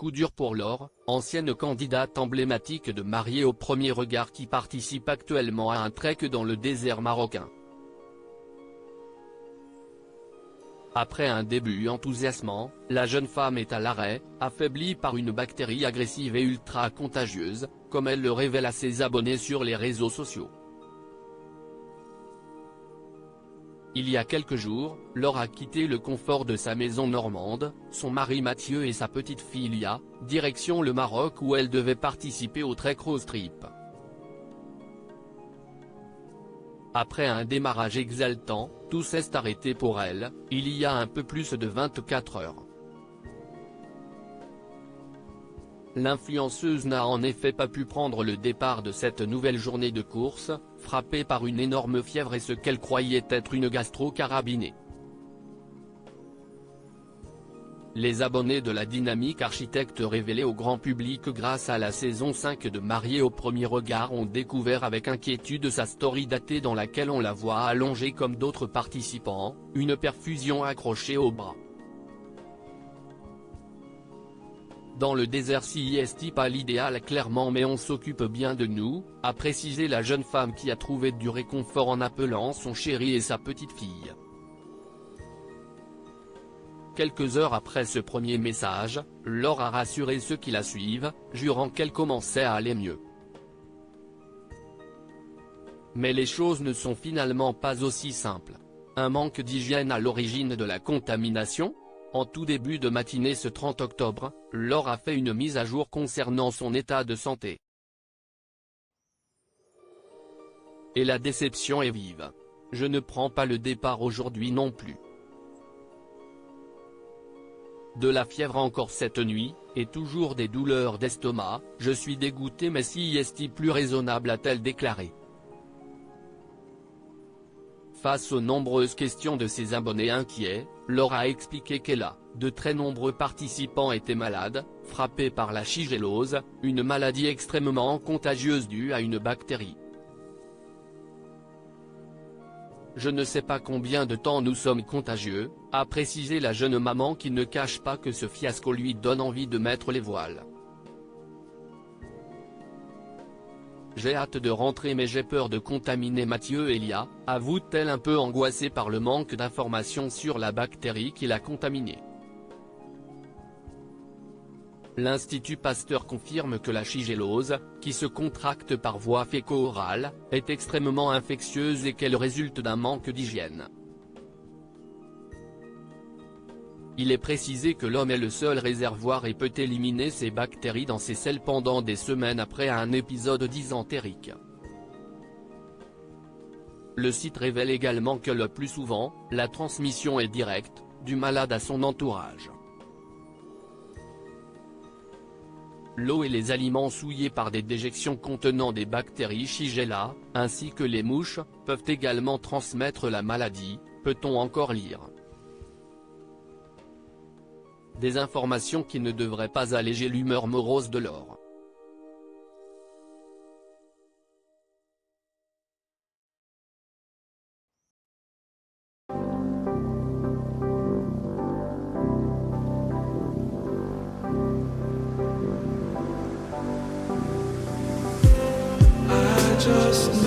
coup dur pour Laure, ancienne candidate emblématique de Mariée au premier regard qui participe actuellement à un trek dans le désert marocain. Après un début enthousiasmant, la jeune femme est à l'arrêt, affaiblie par une bactérie agressive et ultra contagieuse, comme elle le révèle à ses abonnés sur les réseaux sociaux. Il y a quelques jours, Laure a quitté le confort de sa maison normande, son mari Mathieu et sa petite fille Lia, direction le Maroc où elle devait participer au Trek Road Trip. Après un démarrage exaltant, tout s'est arrêté pour elle, il y a un peu plus de 24 heures. L'influenceuse n'a en effet pas pu prendre le départ de cette nouvelle journée de course, frappée par une énorme fièvre et ce qu'elle croyait être une gastro-carabinée. Les abonnés de la Dynamique Architecte révélés au grand public grâce à la saison 5 de Mariée au premier regard ont découvert avec inquiétude sa story datée dans laquelle on la voit allongée comme d'autres participants, une perfusion accrochée au bras. Dans le désert c'est pas l'idéal clairement mais on s'occupe bien de nous, a précisé la jeune femme qui a trouvé du réconfort en appelant son chéri et sa petite fille. Quelques heures après ce premier message, Laure a rassuré ceux qui la suivent, jurant qu'elle commençait à aller mieux. Mais les choses ne sont finalement pas aussi simples. Un manque d'hygiène à l'origine de la contamination ? En tout début de matinée ce 30 octobre, Laure a fait une mise à jour concernant son état de santé. Et la déception est vive. Je ne prends pas le départ aujourd'hui non plus. De la fièvre encore cette nuit, et toujours des douleurs d'estomac, je suis dégoûtée mais si est plus raisonnable a-t-elle déclaré. Face aux nombreuses questions de ses abonnés inquiets, Laure a expliqué qu'elle a, de très nombreux participants étaient malades, frappés par la shigellose, une maladie extrêmement contagieuse due à une bactérie. Je ne sais pas combien de temps nous sommes contagieux, a précisé la jeune maman qui ne cache pas que ce fiasco lui donne envie de mettre les voiles. J'ai hâte de rentrer mais j'ai peur de contaminer Mathieu et Lia, avoue-t-elle un peu angoissée par le manque d'informations sur la bactérie qui l'a contaminée. L'Institut Pasteur confirme que la shigellose, qui se contracte par voie féco-orale, est extrêmement infectieuse et qu'elle résulte d'un manque d'hygiène. Il est précisé que l'homme est le seul réservoir et peut éliminer ces bactéries dans ses selles pendant des semaines après un épisode dysentérique. Le site révèle également que le plus souvent, la transmission est directe, du malade à son entourage. L'eau et les aliments souillés par des déjections contenant des bactéries Shigella, ainsi que les mouches, peuvent également transmettre la maladie, peut-on encore lire. Des informations qui ne devraient pas alléger l'humeur morose de Laure. Just